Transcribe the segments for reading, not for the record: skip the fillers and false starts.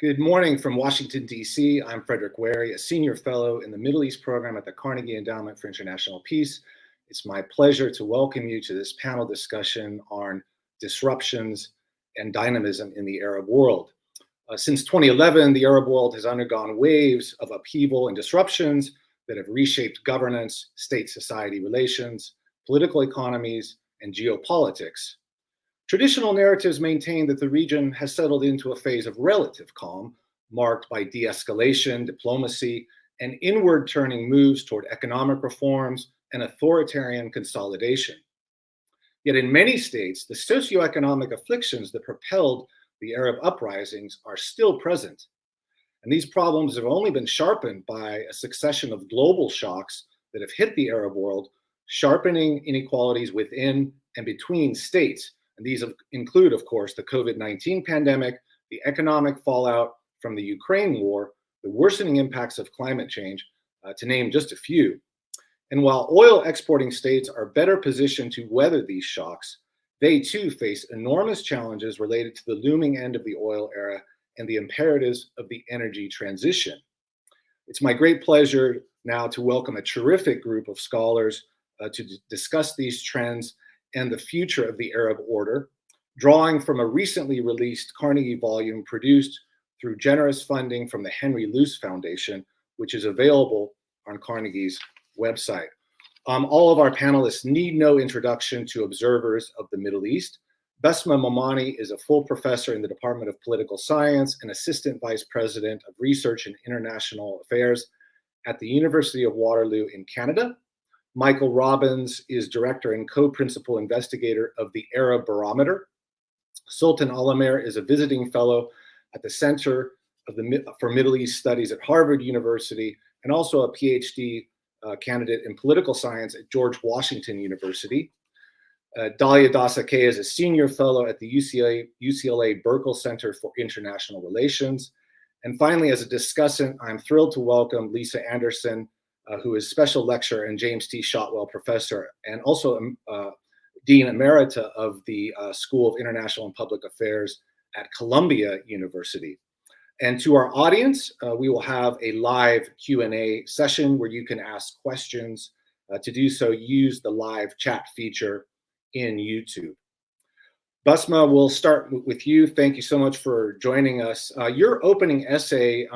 Good morning from Washington, D.C. I'm Frederick Wary, a senior fellow in the Middle East Program at the Carnegie Endowment for International Peace. It's my pleasure to welcome you to this panel discussion on disruptions and dynamism in the Arab world. Since 2011, the Arab world has undergone waves of upheaval and disruptions that have reshaped governance, state-society relations, political economies, and geopolitics. Traditional narratives maintain that the region has settled into a phase of relative calm, marked by de-escalation, diplomacy, and inward-turning moves toward economic reforms and authoritarian consolidation. Yet in many states, the socioeconomic afflictions that propelled the Arab uprisings are still present. And these problems have only been sharpened by a succession of global shocks that have hit the Arab world, sharpening inequalities within and between states. And these include, of course, the COVID-19 pandemic, the economic fallout from the Ukraine war, the worsening impacts of climate change, to name just a few. And while oil exporting states are better positioned to weather these shocks, they too face enormous challenges related to the looming end of the oil era and the imperatives of the energy transition. It's my great pleasure now to welcome a terrific group of scholars to discuss these trends and the future of the Arab order, drawing from a recently released Carnegie volume produced through generous funding from the Henry Luce Foundation, which is available on Carnegie's website. All of our panelists need no introduction to observers of the Middle East. Basma Momani is a full professor in the Department of Political Science and Assistant Vice President of Research and International Affairs at the University of Waterloo in Canada. Michael Robbins is director and co-principal investigator of the Arab Barometer. Sultan Alamir is a visiting fellow at the Center for Middle East Studies at Harvard University and also a PhD candidate in political science at George Washington University. Dalia Dasake is a senior fellow at the UCLA Burkle Center for International Relations. And finally, as a discussant, I'm thrilled to welcome Lisa Anderson, who is special lecturer and James T. Shotwell professor, and also Dean Emerita of the School of International and Public Affairs at Columbia University. And to our audience, we will have a live Q&A session where you can ask questions. To do so, use the live chat feature in YouTube. Basma, we'll start with you. Thank you so much for joining us. Your opening essay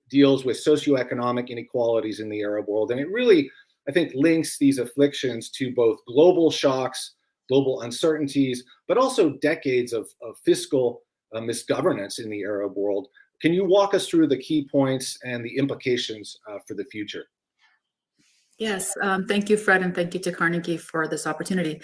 deals with socioeconomic inequalities in the Arab world. And it really, I think, links these afflictions to both global shocks, global uncertainties, but also decades of fiscal misgovernance in the Arab world. Can you walk us through the key points and the implications for the future? Yes, thank you, Fred, and thank you to Carnegie for this opportunity.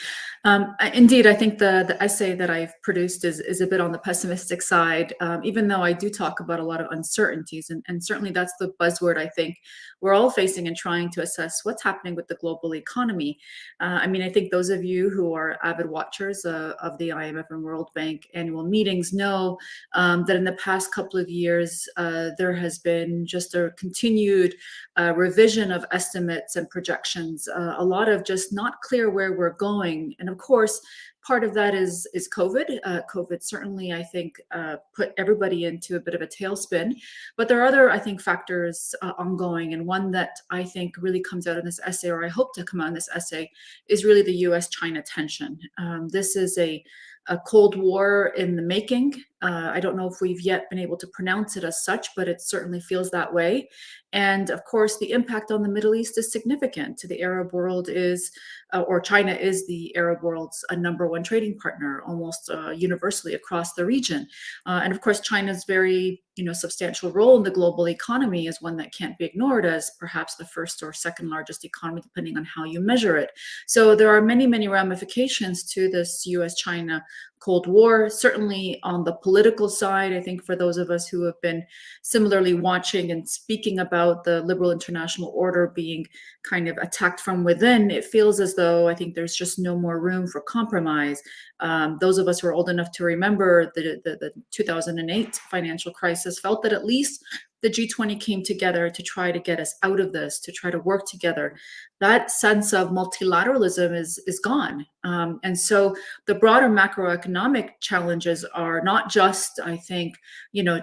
Indeed, I think the essay that I've produced is a bit on the pessimistic side, even though I do talk about a lot of uncertainties, and certainly that's the buzzword I think we're all facing in trying to assess what's happening with the global economy. I mean, I think those of you who are avid watchers of the IMF and World Bank annual meetings know that in the past couple of years, there has been just a continued revision of estimates and projections, a lot of just not clear where we're going. And of course, part of that is COVID. COVID certainly, I think, put everybody into a bit of a tailspin. But there are other, I think, factors ongoing. And one that I think really comes out in this essay, or I hope to come out in this essay, is really the US-China tension. This is a Cold War in the making. I don't know if we've yet been able to pronounce it as such, but it certainly feels that way. And of course, the impact on the Middle East is significant. The Arab world is, or China is the Arab world's #1 trading partner, almost universally across the region. And of course, China's very substantial role in the global economy is one that can't be ignored as perhaps the first or second largest economy, depending on how you measure it. So there are many, many ramifications to this US-China Cold War. Certainly on the political side, I think for those of us who have been similarly watching and speaking about the liberal international order being kind of attacked from within, it feels as though I think there's just no more room for compromise. Those of us who are old enough to remember the 2008 financial crisis felt that at least the G20 came together to try to get us out of this, to try to work together. That sense of multilateralism is gone. And so the broader macroeconomic challenges are not just, I think,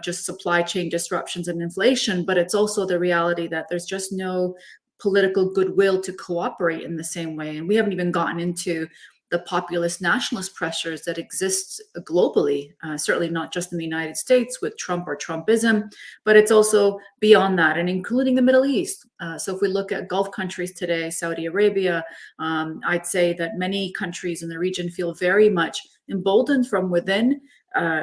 just supply chain disruptions and inflation, but it's also the reality that there's just no political goodwill to cooperate in the same way. And we haven't even gotten into the populist nationalist pressures that exist globally, certainly not just in the United States with Trump or Trumpism, but it's also beyond that, and including the Middle East. So if we look at Gulf countries today, Saudi Arabia, I'd say that many countries in the region feel very much emboldened from within.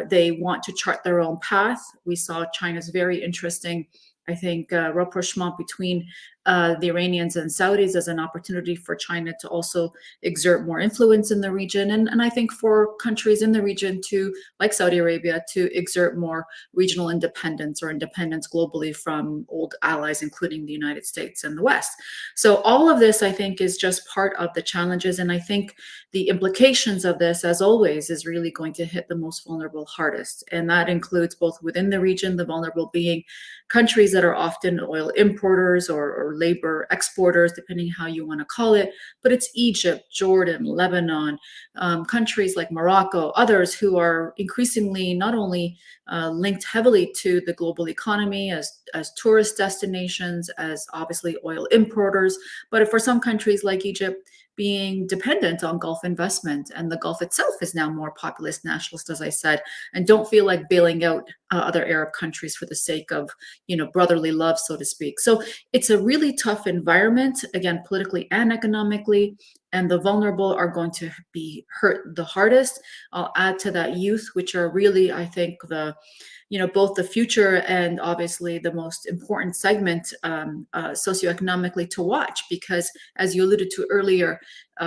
They want to chart their own path. We saw China's very interesting, I think, rapprochement between the Iranians and Saudis as an opportunity for China to also exert more influence in the region. And I think for countries in the region to, like Saudi Arabia, to exert more regional independence or independence globally from old allies, including the United States and the West. So all of this, I think, is just part of the challenges. And I think the implications of this, as always, is really going to hit the most vulnerable hardest. And that includes both within the region, the vulnerable being countries that are often oil importers or labor exporters, depending how you want to call it. But it's Egypt, Jordan, Lebanon, countries like Morocco, others who are increasingly not only linked heavily to the global economy as tourist destinations, as obviously oil importers, but for some countries like Egypt, being dependent on Gulf investment. And the Gulf itself is now more populist nationalist, as I said, and don't feel like bailing out other Arab countries for the sake of, brotherly love, so to speak. So it's a really tough environment, again, politically and economically, and the vulnerable are going to be hurt the hardest. I'll add to that youth, which are really, I think, both the future and obviously the most important segment socioeconomically to watch, because as you alluded to earlier,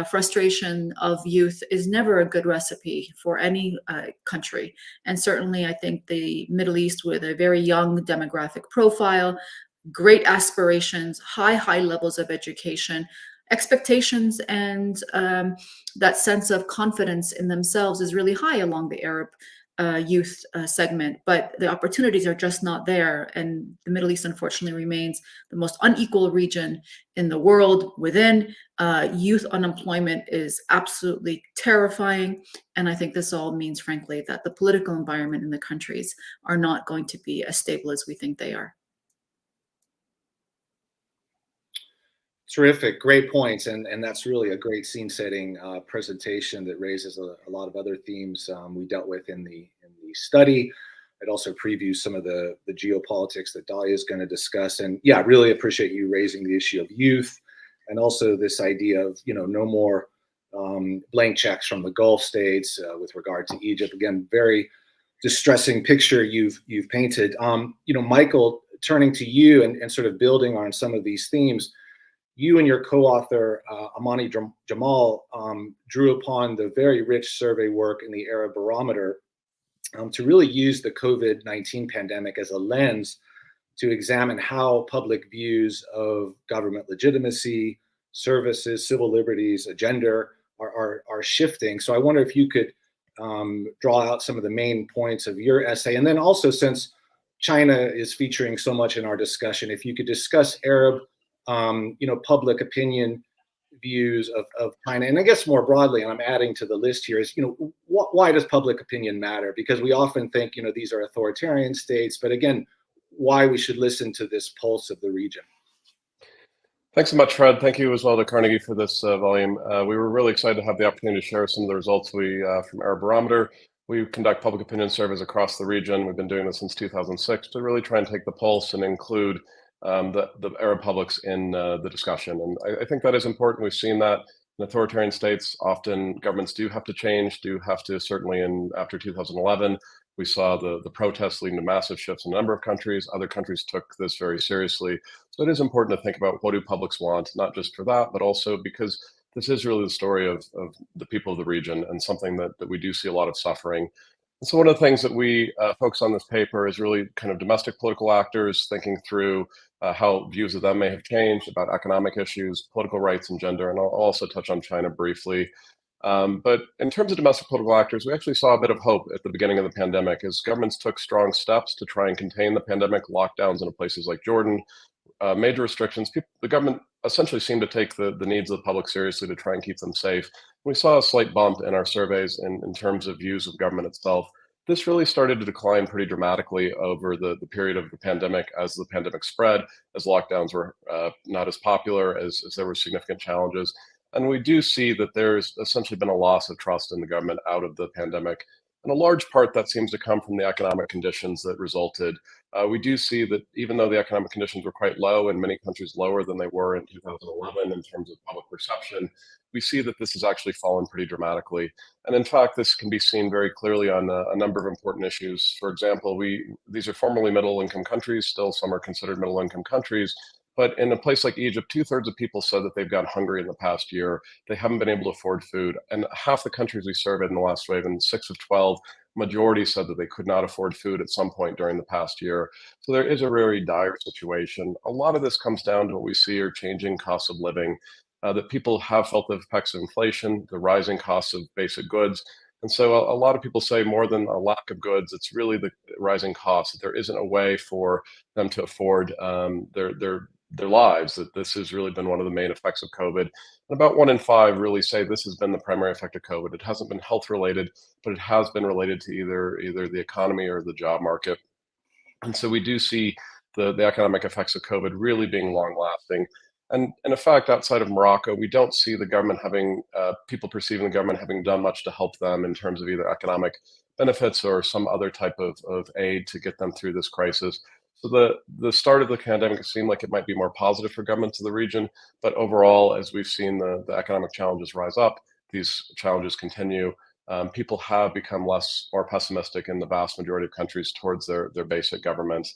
frustration of youth is never a good recipe for any country. And certainly I think the Middle East, with a very young demographic profile, great aspirations, high levels of education, expectations, and that sense of confidence in themselves is really high along the Arab youth segment, but the opportunities are just not there. And the Middle East, unfortunately, remains the most unequal region in the world. Within youth unemployment is absolutely terrifying. And I think this all means, frankly, that the political environment in the countries are not going to be as stable as we think they are. Terrific, great points, and that's really a great scene-setting presentation that raises a lot of other themes we dealt with in the study. It also previews some of the geopolitics that Dahlia is going to discuss, and yeah, really appreciate you raising the issue of youth, and also this idea of no more blank checks from the Gulf states with regard to Egypt. Again, very distressing picture you've painted. Michael, turning to you and sort of building on some of these themes. You and your co-author, Amani Jamal, drew upon the very rich survey work in the Arab Barometer to really use the COVID-19 pandemic as a lens to examine how public views of government legitimacy, services, civil liberties, gender are shifting. So I wonder if you could draw out some of the main points of your essay. And then also, since China is featuring so much in our discussion, if you could discuss Arab public opinion views of China, and I guess more broadly, and I'm adding to the list here, is why does public opinion matter? Because we often think these are authoritarian states, but again, why we should listen to this pulse of the region. Thanks so much, Fred. Thank you as well to Carnegie for this volume. We were really excited to have the opportunity to share some of the results from Arab Barometer. We conduct public opinion surveys across the region. We've been doing this since 2006 to really try and take the pulse and include the Arab publics in the discussion. And I think that is important. We've seen that in authoritarian states, often governments do have to change, certainly after 2011, we saw the protests leading to massive shifts in a number of countries. Other countries took this very seriously. So it is important to think about what do publics want, not just for that, but also because this is really the story of the people of the region and something that we do see a lot of suffering. And so one of the things that we focus on this paper is really kind of domestic political actors, thinking through how views of them may have changed about economic issues, political rights, and gender. And I'll also touch on China briefly. But in terms of domestic political actors, we actually saw a bit of hope at the beginning of the pandemic as governments took strong steps to try and contain the pandemic, lockdowns in places like Jordan, major restrictions. The government essentially seemed to take the needs of the public seriously to try and keep them safe. We saw a slight bump in our surveys in terms of views of government itself. This really started to decline pretty dramatically over the period of the pandemic as the pandemic spread, as lockdowns were not as popular, as there were significant challenges. And we do see that there's essentially been a loss of trust in the government out of the pandemic. And a large part that seems to come from the economic conditions that resulted. We do see that even though the economic conditions were quite low, in many countries lower than they were in 2011 in terms of public perception, we see that this has actually fallen pretty dramatically. And in fact, this can be seen very clearly on a number of important issues. For example, these are formerly middle-income countries, still some are considered middle-income countries, but in a place like Egypt, 2/3 of people said that they've gone hungry in the past year. They haven't been able to afford food. And half the countries we surveyed in the last wave, and 6 of 12, majority said that they could not afford food at some point during the past year. So there is a very dire situation. A lot of this comes down to what we see are changing costs of living, that people have felt the effects of inflation, the rising costs of basic goods. And so a lot of people say more than a lack of goods, it's really the rising costs, that there isn't a way for them to afford their lives, that this has really been one of the main effects of COVID. And about 1 in 5 really say this has been the primary effect of COVID. It hasn't been health related, but it has been related to either the economy or the job market. And so we do see the economic effects of COVID really being long lasting. And in effect, outside of Morocco, we don't see the government having, people perceiving the government having done much to help them in terms of either economic benefits or some other type of aid to get them through this crisis. So the start of the pandemic seemed like it might be more positive for governments of the region, but overall, as we've seen the economic challenges rise up, these challenges continue. People have become more pessimistic in the vast majority of countries towards their basic governments.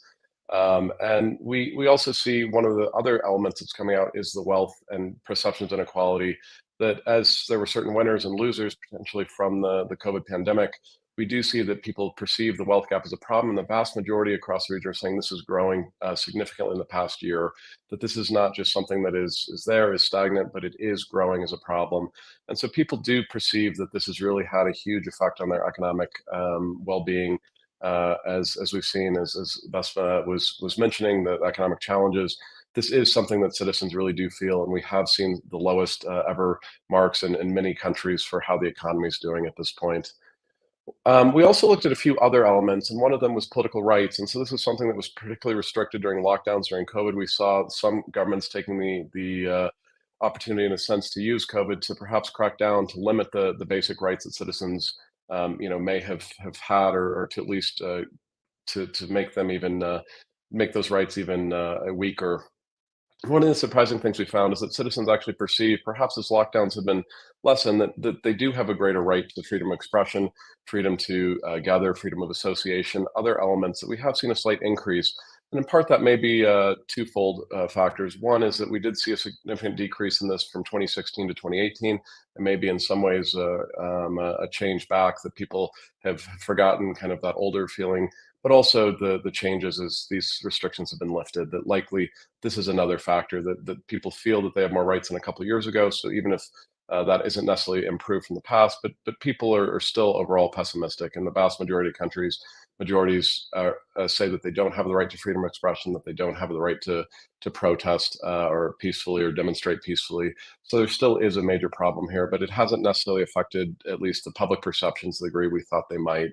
And we also see one of the other elements that's coming out is the wealth and perceptions inequality, that as there were certain winners and losers potentially from the COVID pandemic, we do see that people perceive the wealth gap as a problem, and the vast majority across the region are saying this is growing significantly in the past year, that this is not just something that is stagnant, but it is growing as a problem. And so people do perceive that this has really had a huge effect on their economic well-being, as we've seen, as Vespa was mentioning, the economic challenges. This is something that citizens really do feel, and we have seen the lowest ever marks in many countries for how the economy is doing at this point. We also looked at a few other elements, and one of them was political rights. And so this was something that was particularly restricted during lockdowns during COVID. We saw some governments taking the opportunity, in a sense, to use COVID to perhaps crack down, to limit the basic rights that citizens, may have had, or to at least to make them even make those rights even weaker. One of the surprising things we found is that citizens actually perceive, perhaps as lockdowns have been lessened, that they do have a greater right to freedom of expression, freedom to gather, freedom of association, other elements that we have seen a slight increase. And in part, that may be twofold factors. One is that we did see a significant decrease in this from 2016 to 2018, and maybe in some ways a change back, that people have forgotten kind of that older feeling, but also the changes as these restrictions have been lifted, that likely this is another factor, that people feel that they have more rights than a couple of years ago. So even if that isn't necessarily improved from the past, but people are still overall pessimistic. In the vast majority of countries, majorities say that they don't have the right to freedom of expression, that they don't have the right to protest or peacefully or demonstrate peacefully. So there still is a major problem here, but it hasn't necessarily affected at least the public perceptions to the degree we thought they might.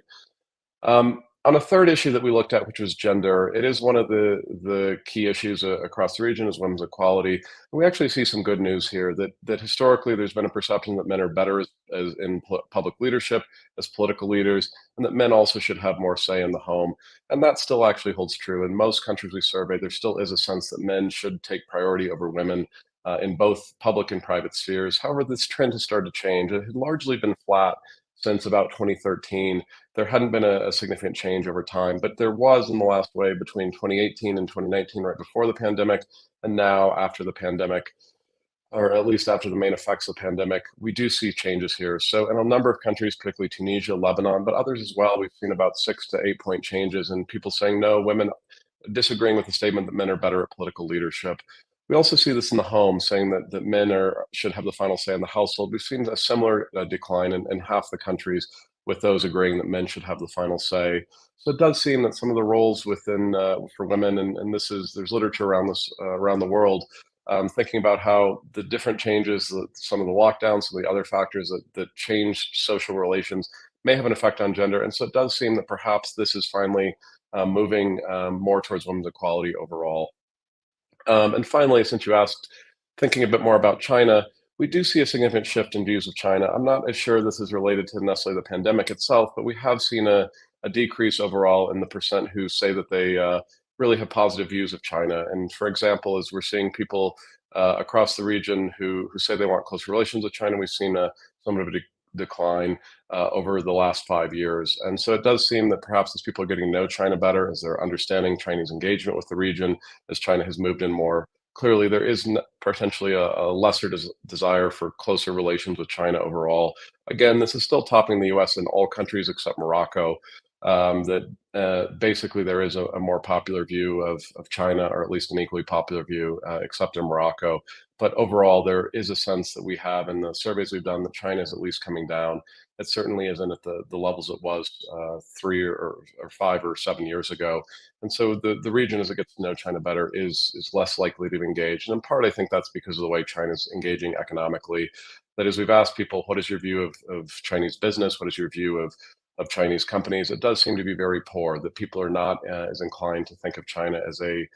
On a third issue that we looked at, which was gender, it is one of the key issues across the region, is women's equality. And we actually see some good news here, that historically there's been a perception that men are better as in public leadership, as political leaders, and that men also should have more say in the home. And that still actually holds true. In most countries we surveyed, there still is a sense that men should take priority over women in both public and private spheres. However, this trend has started to change. It had largely been flat since about 2013. There hadn't been a significant change over time, but there was in the last wave between 2018 and 2019, right before the pandemic, and now after the pandemic, or at least after the main effects of the pandemic, we do see changes here. So in a number of countries, particularly Tunisia, Lebanon, but others as well, we've seen about 6 to 8 point changes, and people saying, no, women disagreeing with the statement that men are better at political leadership. We also see this in the home, saying that men should have the final say in the household. We've seen a similar decline in half the countries, with those agreeing that men should have the final say. So it does seem that some of the roles within for women, and there's literature around this around the world, thinking about how the different changes, some of the lockdowns, some of the other factors that changed social relations may have an effect on gender. And so it does seem that perhaps this is finally moving more towards women's equality overall. And finally, since you asked, thinking a bit more about China, we do see a significant shift in views of China. I'm not as sure this is related to necessarily the pandemic itself, but we have seen a decrease overall in the percent who say that they really have positive views of China. And for example, as we're seeing people across the region who say they want close relations with China, we've seen somewhat of a decline over the last 5 years. And so it does seem that perhaps as people are getting to know China better, as they're understanding Chinese engagement with the region, as China has moved in more, clearly there is potentially a lesser desire for closer relations with China overall. Again, this is still topping the US in all countries except Morocco. That basically there is a more popular view of China, or at least an equally popular view, except in Morocco. But overall, there is a sense that we have in the surveys we've done that China is at least coming down. It certainly isn't at the levels it was 3 or 5 or 7 years ago. And so the region, as it gets to know China better, is less likely to engage. And in part, I think that's because of the way China's engaging economically. That is, we've asked people, what is your view of Chinese business? What is your view of Chinese companies? It does seem to be very poor, that people are not as inclined to think of China as a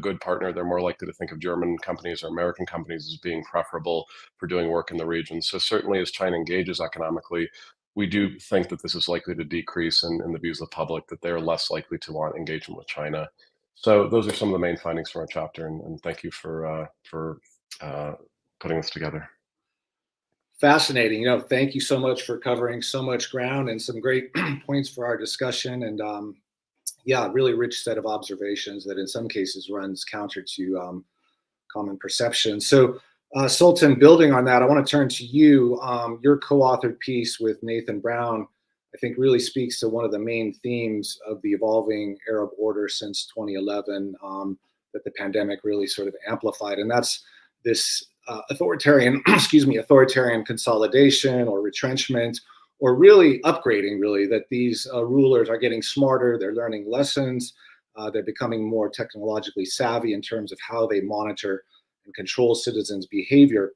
good partner. They're more likely to think of German companies or American companies as being preferable for doing work in the region. So certainly as China engages economically, we do think that this is likely to decrease in the views of the public, that they're less likely to want engagement with China. So those are some of the main findings from our chapter, and thank you for putting this together. Fascinating. Thank you so much for covering so much ground and some great points for our discussion. And really rich set of observations that in some cases runs counter to common perception. So Sultan, building on that, I want to turn to you. Your co-authored piece with Nathan Brown, I think really speaks to one of the main themes of the evolving Arab order since 2011 that the pandemic really sort of amplified. And that's this authoritarian consolidation or retrenchment, or really upgrading, really, that these rulers are getting smarter, they're learning lessons, they're becoming more technologically savvy in terms of how they monitor and control citizens' behavior.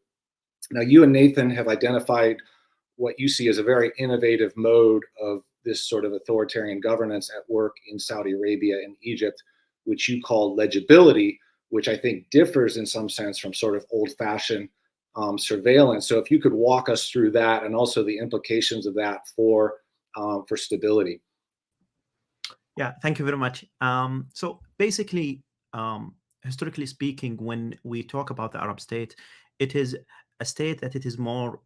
Now, you and Nathan have identified what you see as a very innovative mode of this sort of authoritarian governance at work in Saudi Arabia and Egypt, which you call legibility, which I think differs in some sense from sort of old-fashioned surveillance. So if you could walk us through that and also the implications of that for stability. Yeah, thank you very much. So basically, historically speaking, when we talk about the Arab state, it is a state that it is more,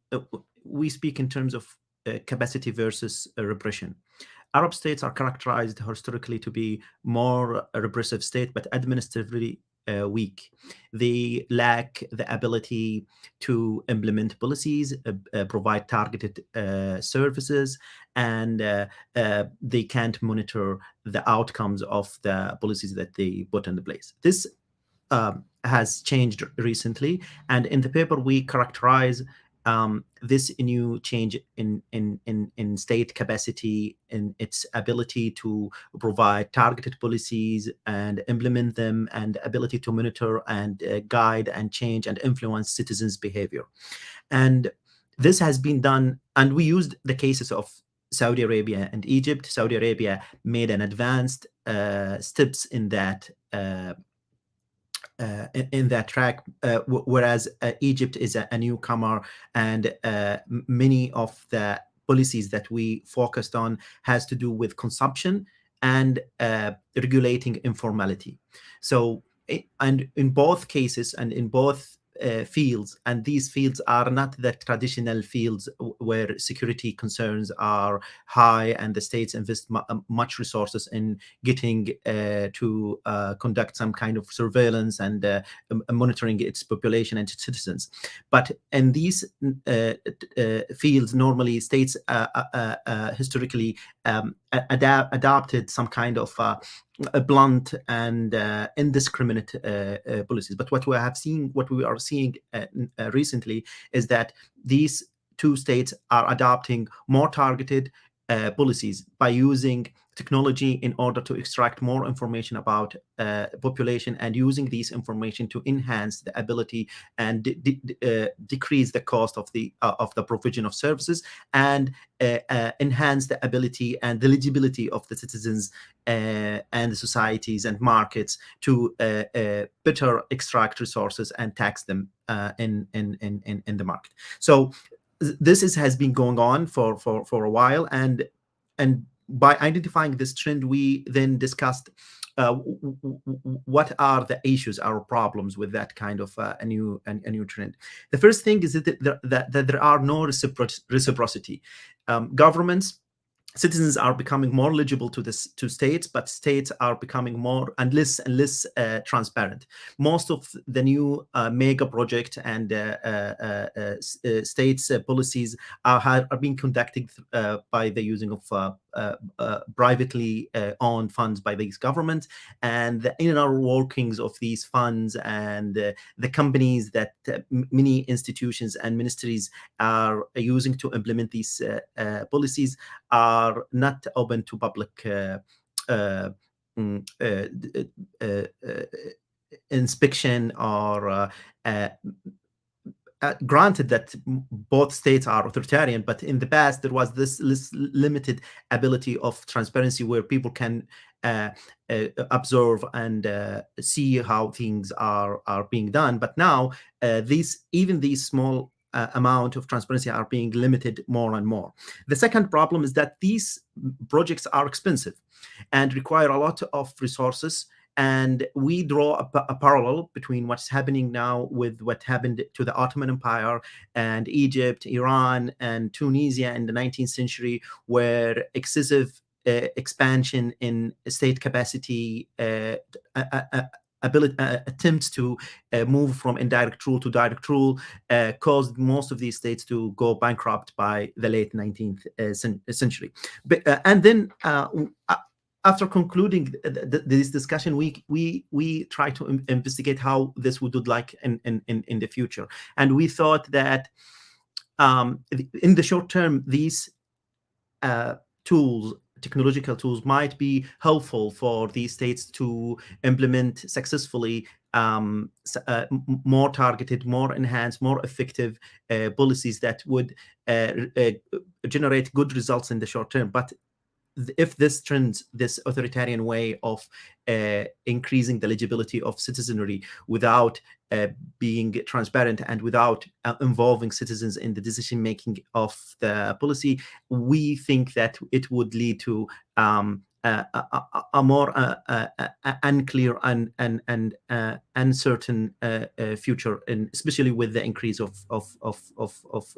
we speak in terms of capacity versus repression. Arab states are characterized historically to be more a repressive state, but administratively weak. They lack the ability to implement policies, provide targeted services, and they can't monitor the outcomes of the policies that they put into place. This has changed recently, and in the paper we characterize this new change in state capacity, in its ability to provide targeted policies and implement them, and ability to monitor and guide and change and influence citizens' behavior. And this has been done, and we used the cases of Saudi Arabia and Egypt. Saudi Arabia made an advanced steps in that track, whereas Egypt is a newcomer, and many of the policies that we focused on has to do with consumption and regulating informality. So, and in both cases and in both fields, and these fields are not the traditional fields where security concerns are high and the states invest much resources in getting to conduct some kind of surveillance and monitoring its population and its citizens. But in these fields, normally states historically adopted some kind of a blunt and indiscriminate policies. But what we are seeing recently is that these two states are adopting more targeted policies by using technology in order to extract more information about population, and using these information to enhance the ability and decrease the cost of the provision of services, and enhance the ability and the eligibility of the citizens and the societies and markets to better extract resources and tax them in the market. So this has been going on for a while, and by identifying this trend, we then discussed what are the issues, our problems with that kind of a new trend. The first thing is that there are no reciprocity. Governments, citizens are becoming more eligible to states, but states are becoming more and less transparent. Most of the new mega project and states policies are being conducted by the using of privately owned funds by these governments, and the inner workings of these funds and the companies that many institutions and ministries are using to implement these policies are not open to public inspection or granted that both states are authoritarian, but in the past there was this limited ability of transparency where people can observe and see how things are being done. But now these small amount of transparency are being limited more and more. The second problem is that these projects are expensive and require a lot of resources. And we draw a parallel between what's happening now with what happened to the Ottoman Empire and Egypt, Iran, and Tunisia in the 19th century, where excessive expansion in state capacity, attempts to move from indirect rule to direct rule caused most of these states to go bankrupt by the late 19th century. And then after concluding this discussion, we try to investigate how this would look like in the future. And we thought that in the short term, these technological tools might be helpful for these states to implement successfully more targeted, more enhanced, more effective policies that would generate good results in the short term. But if this authoritarian way of increasing the eligibility of citizenry without being transparent and without involving citizens in the decision making of the policy, we think that it would lead to a more unclear and uncertain future, and especially with the increase of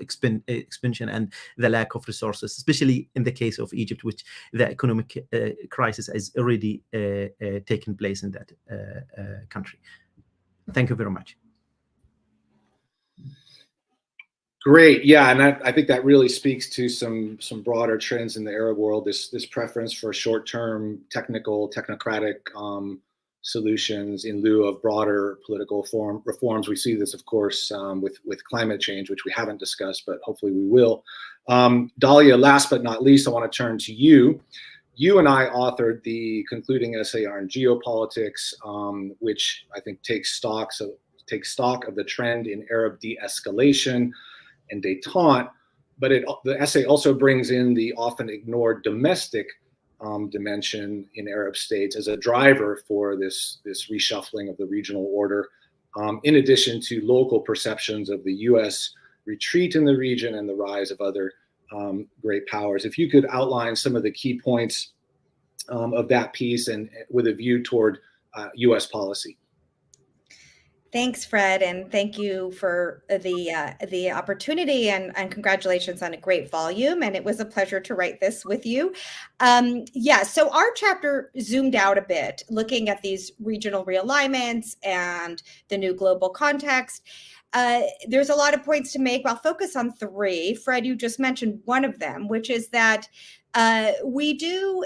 expansion and the lack of resources, especially in the case of Egypt, which the economic crisis has already taken place in that country. Thank you very much. Great, yeah, and I think that really speaks to some broader trends in the Arab world. This preference for short-term technocratic solutions in lieu of broader political reforms. We see this, of course, with climate change, which we haven't discussed, but hopefully we will. Dalia, last but not least, I want to turn to you. You and I authored the concluding essay on geopolitics, which I think takes stock of the trend in Arab de-escalation and détente, but the essay also brings in the often ignored domestic dimension in Arab states as a driver for this reshuffling of the regional order, in addition to local perceptions of the U.S. retreat in the region and the rise of other great powers. If you could outline some of the key points of that piece and with a view toward U.S. policy. Thanks, Fred, and thank you for the opportunity, and congratulations on a great volume. And it was a pleasure to write this with you. So our chapter zoomed out a bit, looking at these regional realignments and the new global context. There's a lot of points to make. I'll focus on three. Fred, you just mentioned one of them, which is that We do,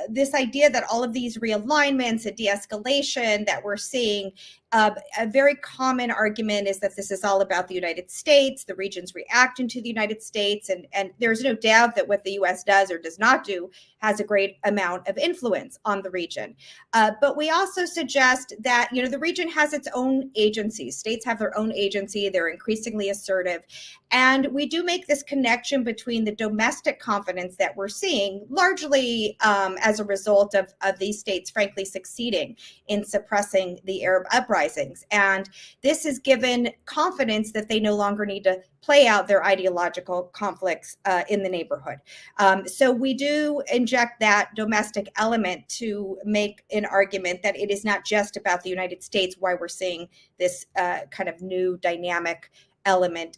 this idea that all of these realignments and de-escalation that we're seeing, a very common argument is that this is all about the United States, the region's reacting to the United States, and there's no doubt that what the US does or does not do has a great amount of influence on the region. But we also suggest that, the region has its own agencies. States have their own agency. They're increasingly assertive. And we do make this connection between the domestic confidence that we're seeing, largely as a result of these states, frankly, succeeding in suppressing the Arab uprisings. And this has given confidence that they no longer need to play out their ideological conflicts in the neighborhood. So we do inject that domestic element to make an argument that it is not just about the United States, why we're seeing this kind of new dynamic element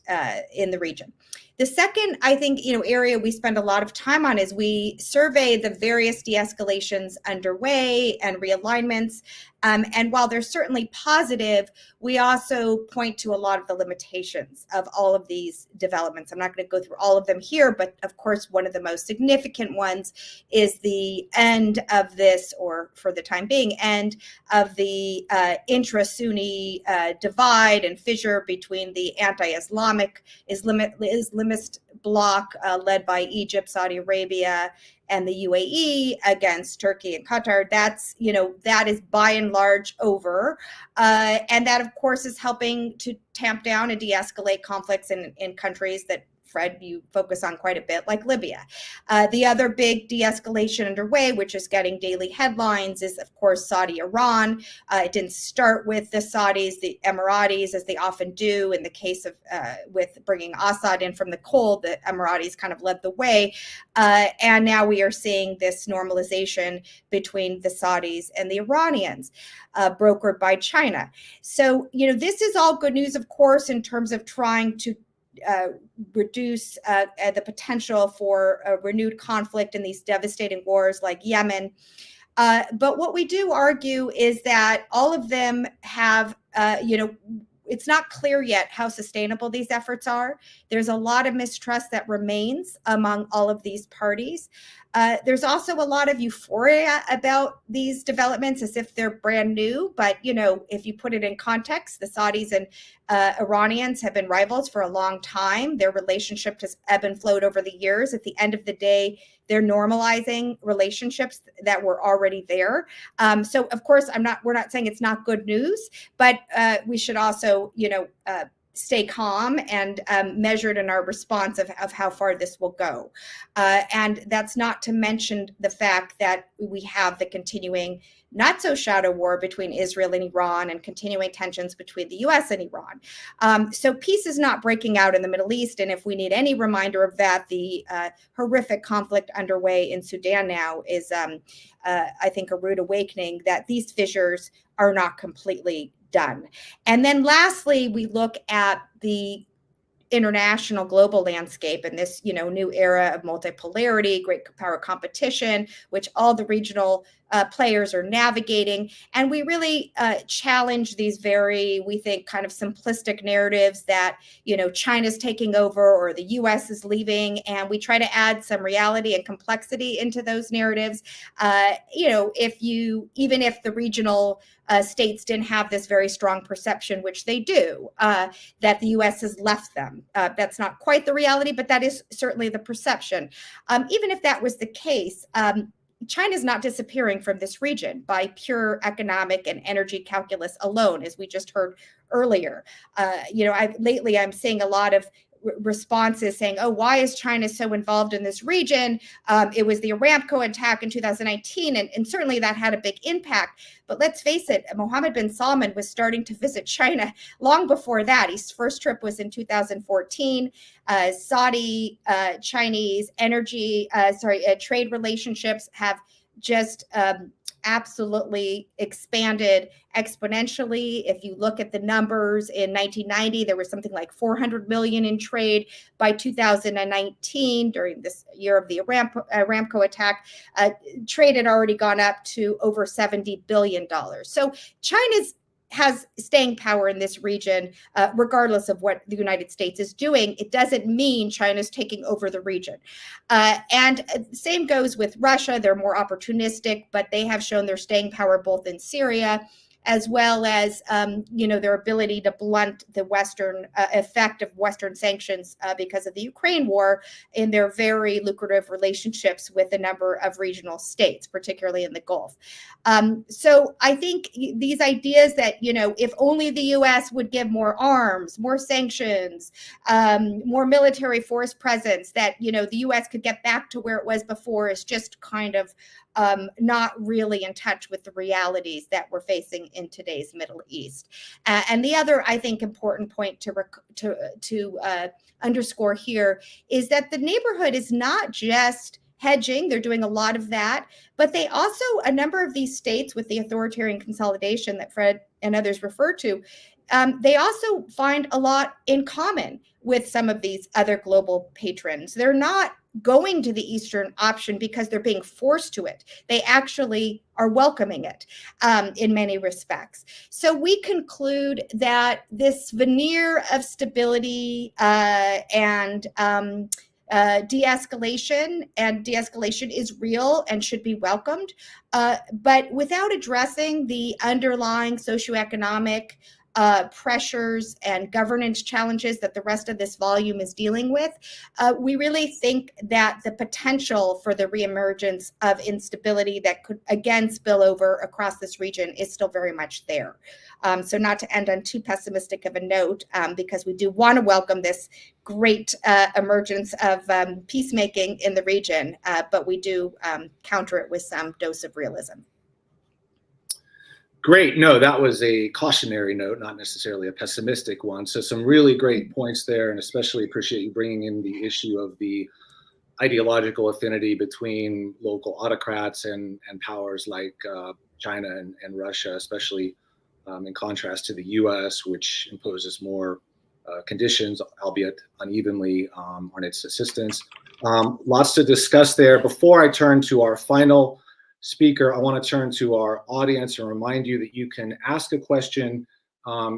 in the region. The second, I think, area we spend a lot of time on is we survey the various de-escalations underway and realignments. And while they're certainly positive, we also point to a lot of the limitations of all of these developments. I'm not going to go through all of them here, but of course, one of the most significant ones is the end of this, or for the time being, end of the intra-Sunni divide and fissure between the anti-Islamic Islamist bloc led by Egypt, Saudi Arabia, and the UAE against Turkey and Qatar. That's, that is by and large over. And that, of course, is helping to tamp down and de-escalate conflicts in countries that, Fred, you focus on quite a bit, like Libya. The other big de-escalation underway, which is getting daily headlines, is, of course, Saudi-Iran. It didn't start with the Saudis, the Emiratis, as they often do. In the case of with bringing Assad in from the cold, the Emiratis kind of led the way. And now we are seeing this normalization between the Saudis and the Iranians, brokered by China. So, this is all good news, of course, in terms of trying to reduce the potential for a renewed conflict in these devastating wars like Yemen. But what we do argue is that all of them have, it's not clear yet how sustainable these efforts are. There's a lot of mistrust that remains among all of these parties. There's also a lot of euphoria about these developments as if they're brand new. But, if you put it in context, the Saudis and Iranians have been rivals for a long time. Their relationship has ebbed and flowed over the years. At the end of the day, they're normalizing relationships that were already there. So, of course, we're not saying it's not good news, but we should also, stay calm and measured in our response of how far this will go. And that's not to mention the fact that we have the continuing not so shadow war between Israel and Iran and continuing tensions between the US and Iran. So peace is not breaking out in the Middle East. And if we need any reminder of that, the horrific conflict underway in Sudan now is, I think, a rude awakening that these fissures are not completely done. And then lastly, we look at the international global landscape and this, new era of multipolarity, great power competition, which all the regional players are navigating. And we really challenge these very, we think, kind of simplistic narratives that, China's taking over or the US is leaving. And we try to add some reality and complexity into those narratives. Even if the regional states didn't have this very strong perception, which they do, that the US has left them. That's not quite the reality, but that is certainly the perception. Even if that was the case, China is not disappearing from this region by pure economic and energy calculus alone, as we just heard earlier. Lately I'm seeing a lot of responses saying, oh, why is China so involved in this region? It was the Aramco attack in 2019, and certainly that had a big impact. But let's face it, Mohammed bin Salman was starting to visit China long before that. His first trip was in 2014. Saudi, Chinese trade relationships have just absolutely expanded exponentially. If you look at the numbers in 1990, there was something like 400 million in trade. By 2019, during this year of the Aramco attack, trade had already gone up to over $70 billion. So China's has staying power in this region, regardless of what the United States is doing. It doesn't mean China's taking over the region. And same goes with Russia. They're more opportunistic, but they have shown their staying power both in Syria, as well as, their ability to blunt the Western effect of Western sanctions because of the Ukraine war in their very lucrative relationships with a number of regional states, particularly in the Gulf. So I think these ideas that, if only the U.S. would give more arms, more sanctions, more military force presence, that, the U.S. could get back to where it was before is just kind of not really in touch with the realities that we're facing in today's Middle East. And the other, I think, important point to underscore here is that the neighborhood is not just hedging. They're doing a lot of that, but they also, a number of these states with the authoritarian consolidation that Fred and others refer to, they also find a lot in common with some of these other global patrons. They're not going to the Eastern option because they're being forced to it. They actually are welcoming it in many respects. So we conclude that this veneer of stability and de-escalation is real and should be welcomed, but without addressing the underlying socioeconomic pressures and governance challenges that the rest of this volume is dealing with, we really think that the potential for the reemergence of instability that could again spill over across this region is still very much there. So not to end on too pessimistic of a note, because we do want to welcome this great emergence of peacemaking in the region, but we do counter it with some dose of realism. Great. No, that was a cautionary note, not necessarily a pessimistic one. So some really great points there, and especially appreciate you bringing in the issue of the ideological affinity between local autocrats and powers like China and Russia, especially in contrast to the US, which imposes more conditions, albeit unevenly, on its assistance. Lots to discuss there. Before I turn to our final speaker, I want to turn to our audience and remind you that you can ask a question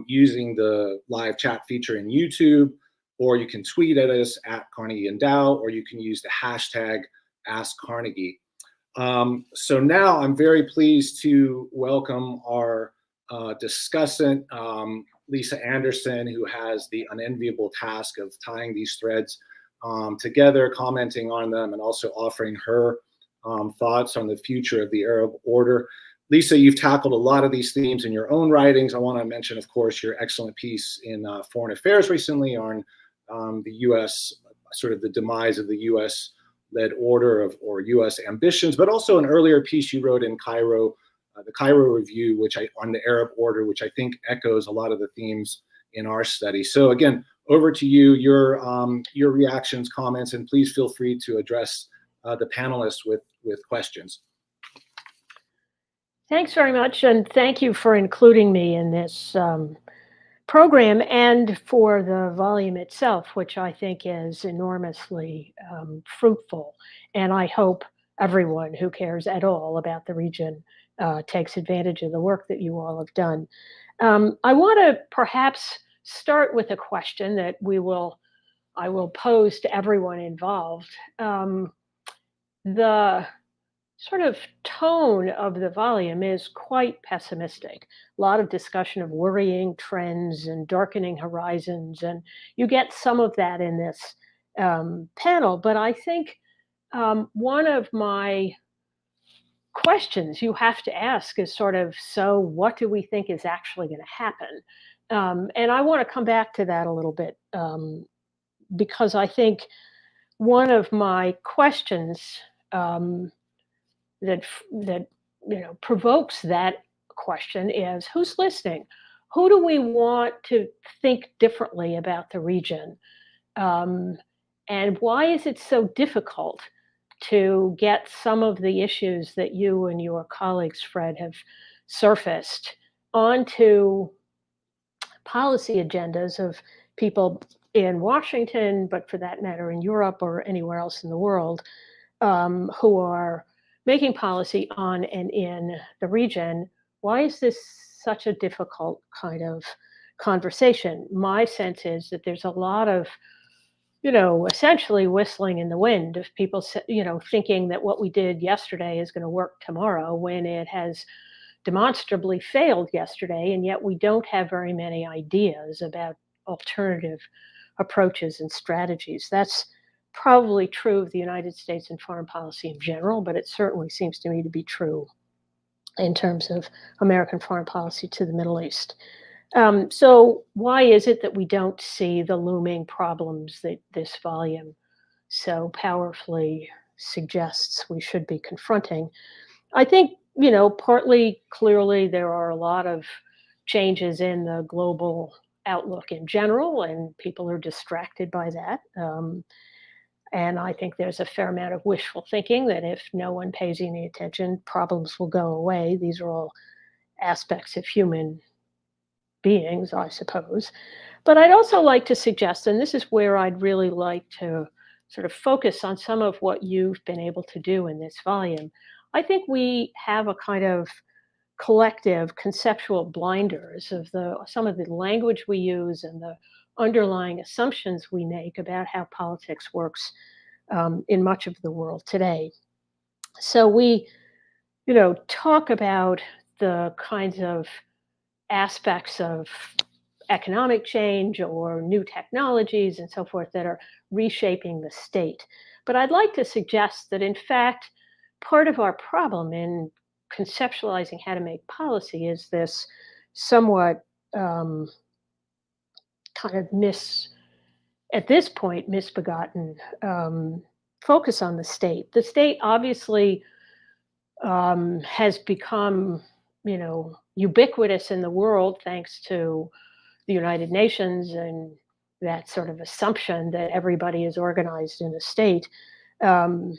using the live chat feature in YouTube, or you can tweet at us at Carnegie Endow, or you can use the hashtag AskCarnegie. So now I'm very pleased to welcome our discussant, Lisa Anderson, who has the unenviable task of tying these threads together, commenting on them, and also offering her thoughts on the future of the Arab order. Lisa, you've tackled a lot of these themes in your own writings. I want to mention, of course, your excellent piece in Foreign Affairs recently on the U.S., sort of the demise of the U.S.-led order or U.S. ambitions, but also an earlier piece you wrote in Cairo, the Cairo Review, on the Arab order, which I think echoes a lot of the themes in our study. So again, over to you, your reactions, comments, and please feel free to address the panelists with questions. Thanks very much, and thank you for including me in this program and for the volume itself, which I think is enormously fruitful. And I hope everyone who cares at all about the region takes advantage of the work that you all have done. I want to perhaps start with a question that I will pose to everyone involved. The sort of tone of the volume is quite pessimistic. A lot of discussion of worrying trends and darkening horizons, and you get some of that in this panel. But I think one of my questions you have to ask is sort of, so what do we think is actually going to happen? And I want to come back to that a little bit, because I think one of my questions that provokes that question is, who's listening? Who do we want to think differently about the region? And why is it so difficult to get some of the issues that you and your colleagues, Fred, have surfaced onto policy agendas of people in Washington, but for that matter in Europe or anywhere else in the world, who are making policy on and in the region? Why is this such a difficult kind of conversation. My sense is that there's a lot of, essentially whistling in the wind of people, thinking that what we did yesterday is going to work tomorrow when it has demonstrably failed yesterday, and yet we don't have very many ideas about alternative approaches and strategies. That's probably true of the United States and foreign policy in general, but it certainly seems to me to be true in terms of American foreign policy to the Middle East. So why is it that we don't see the looming problems that this volume so powerfully suggests we should be confronting? I think, partly clearly there are a lot of changes in the global outlook in general, and people are distracted by that. And I think there's a fair amount of wishful thinking that if no one pays any attention, problems will go away. These are all aspects of human beings, I suppose. But I'd also like to suggest, and this is where I'd really like to sort of focus on some of what you've been able to do in this volume. I think we have a kind of collective conceptual blinders of some of the language we use and the underlying assumptions we make about how politics works in much of the world today. So we, talk about the kinds of aspects of economic change or new technologies and so forth that are reshaping the state. But I'd like to suggest that, in fact, part of our problem in conceptualizing how to make policy is this somewhat kind of at this point, misbegotten focus on the state. The state obviously has become, ubiquitous in the world thanks to the United Nations and that sort of assumption that everybody is organized in a state for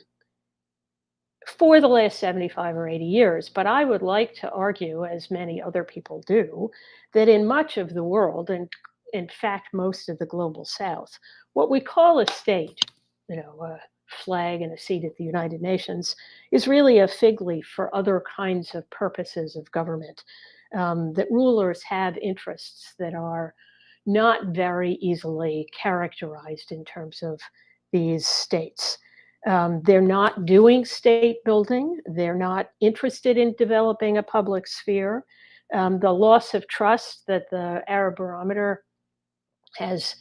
the last 75 or 80 years. But I would like to argue, as many other people do, that in much of the world, and in fact, most of the global South, what we call a state, a flag and a seat at the United Nations, is really a fig leaf for other kinds of purposes of government, that rulers have interests that are not very easily characterized in terms of these states. They're not doing state building. They're not interested in developing a public sphere. The loss of trust that the Arab Barometer has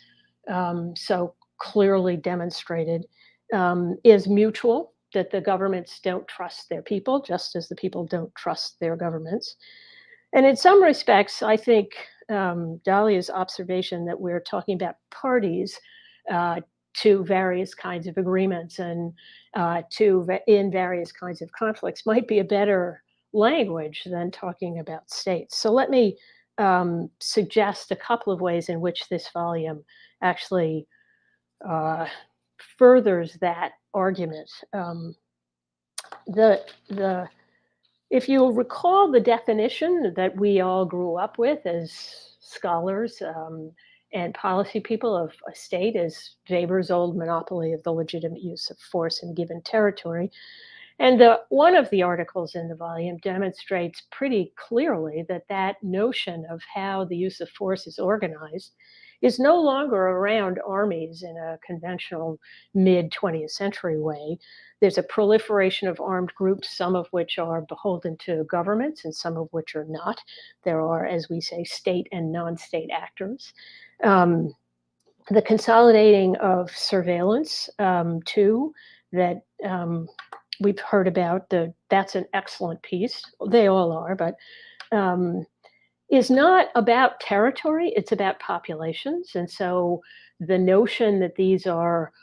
so clearly demonstrated is mutual, that the governments don't trust their people, just as the people don't trust their governments. And in some respects, I think Dahlia's observation that we're talking about parties to various kinds of agreements and in various kinds of conflicts might be a better language than talking about states. So let me suggest a couple of ways in which this volume actually furthers that argument. If you recall the definition that we all grew up with as scholars and policy people of a state as Weber's old monopoly of the legitimate use of force in given territory. And one of the articles in the volume demonstrates pretty clearly that notion of how the use of force is organized is no longer around armies in a conventional mid-20th century way. There's a proliferation of armed groups, some of which are beholden to governments and some of which are not. There are, as we say, state and non-state actors. The consolidating of surveillance, too, that we've heard about, that's an excellent piece. They all are, but is not about territory, it's about populations. And so the notion that these are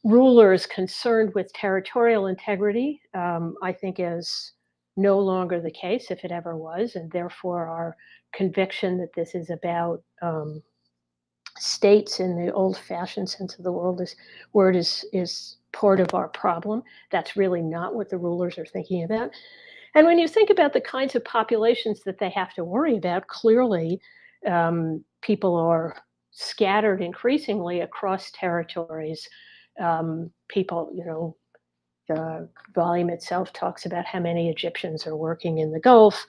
rulers concerned with territorial integrity, I think is no longer the case, if it ever was, and therefore our conviction that this is about states in the old-fashioned sense of the word is part of our problem. That's really not what the rulers are thinking about. And when you think about the kinds of populations that they have to worry about, clearly people are scattered increasingly across territories. People, the volume itself talks about how many Egyptians are working in the Gulf,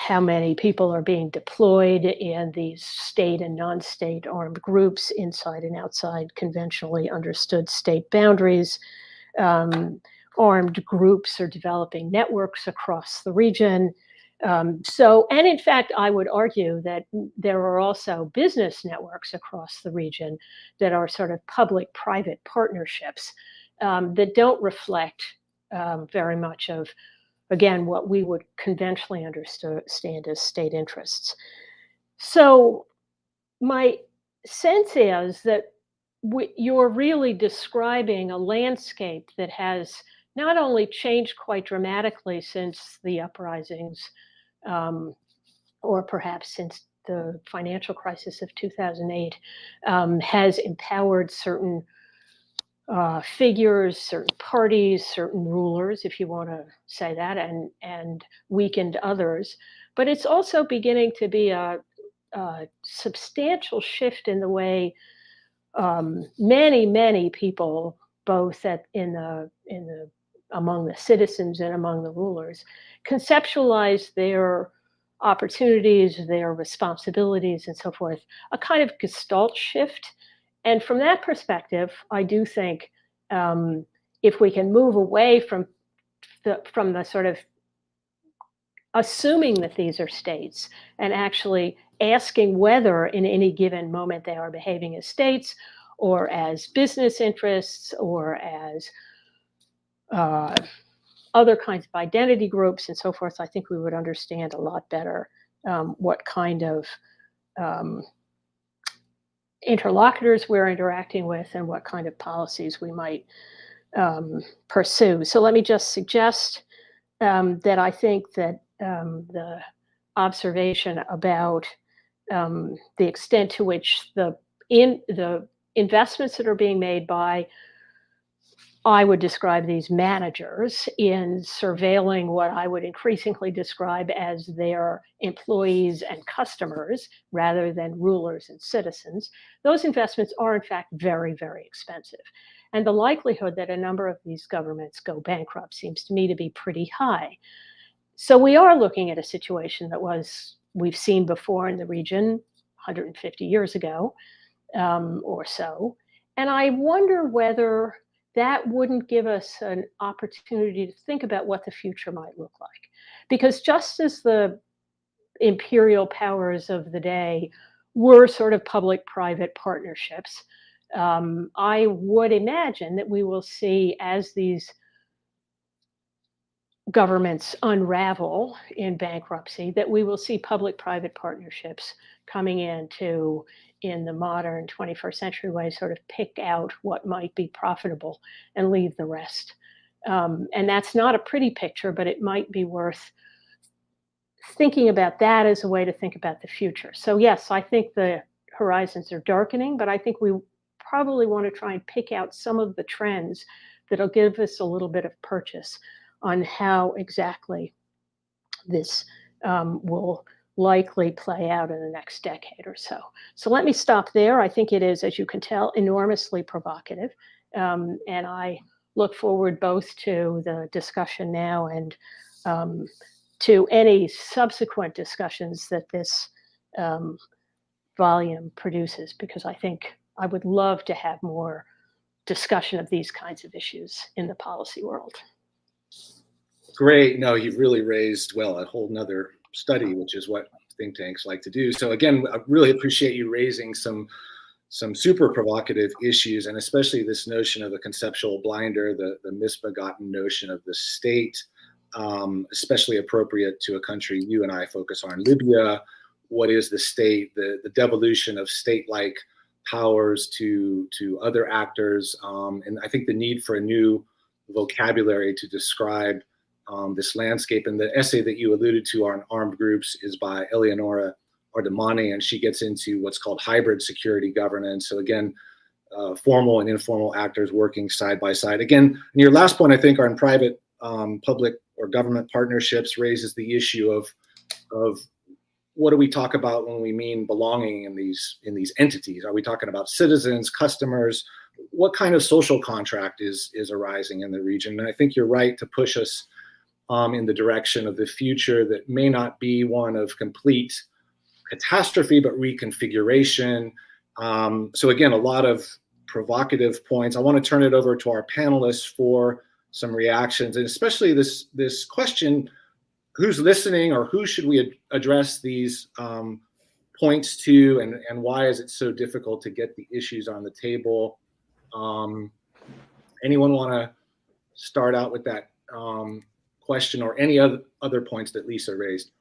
how many people are being deployed in these state and non-state armed groups inside and outside conventionally understood state boundaries. Armed groups are developing networks across the region. And in fact, I would argue that there are also business networks across the region that are sort of public-private partnerships that don't reflect very much of, again, what we would conventionally understand as state interests. So my sense is that you're really describing a landscape that has not only changed quite dramatically since the uprisings, or perhaps since the financial crisis of 2008, has empowered certain figures, certain parties, certain rulers, if you want to say that, and weakened others. But it's also beginning to be a substantial shift in the way many people, both among the citizens and among the rulers, conceptualize their opportunities, their responsibilities, and so forth, a kind of gestalt shift. And from that perspective, I do think if we can move away from the sort of assuming that these are states and actually asking whether in any given moment they are behaving as states or as business interests or as other kinds of identity groups and so forth, I think we would understand a lot better what kind of interlocutors we're interacting with and what kind of policies we might pursue. So let me just suggest that I think that the observation about the extent to which the investments that are being made by, I would describe these managers in surveilling what I would increasingly describe as their employees and customers rather than rulers and citizens, those investments are in fact very, very expensive. And the likelihood that a number of these governments go bankrupt seems to me to be pretty high. So we are looking at a situation that we've seen before in the region 150 years ago or so. And I wonder whether that wouldn't give us an opportunity to think about what the future might look like. Because just as the imperial powers of the day were sort of public-private partnerships, I would imagine that we will see, as these governments unravel in bankruptcy, that we will see public-private partnerships coming in the modern 21st century way, sort of pick out what might be profitable and leave the rest. And that's not a pretty picture, but it might be worth thinking about that as a way to think about the future. So yes, I think the horizons are darkening, but I think we probably want to try and pick out some of the trends that'll give us a little bit of purchase on how exactly this will likely play out in the next decade or so. So let me stop there. I think it is, as you can tell, enormously provocative. And I look forward both to the discussion now and to any subsequent discussions that this volume produces, because I think I would love to have more discussion of these kinds of issues in the policy world. Great. No, you've really raised, well, a whole nother study, which is what think tanks like to do. So again, I really appreciate you raising some super provocative issues, and especially this notion of the conceptual blinder, the misbegotten notion of the state, especially appropriate to a country you and I focus on, Libya. What is the state? The devolution of state-like powers to other actors, and I think the need for a new vocabulary to describe this landscape. And the essay that you alluded to on armed groups is by Eleonora Ardemani, and she gets into what's called hybrid security governance. So again, formal and informal actors working side by side. Again, and your last point, I think, on private, public, or government partnerships raises the issue of what do we talk about when we mean belonging in these entities? Are we talking about citizens, customers? What kind of social contract is arising in the region? And I think you're right to push us in the direction of the future that may not be one of complete catastrophe, but reconfiguration. So again, a lot of provocative points. I want to turn it over to our panelists for some reactions, and especially this question, who's listening, or who should we address these points to, and why is it so difficult to get the issues on the table? Anyone want to start out with that question, or any other points that Lisa raised?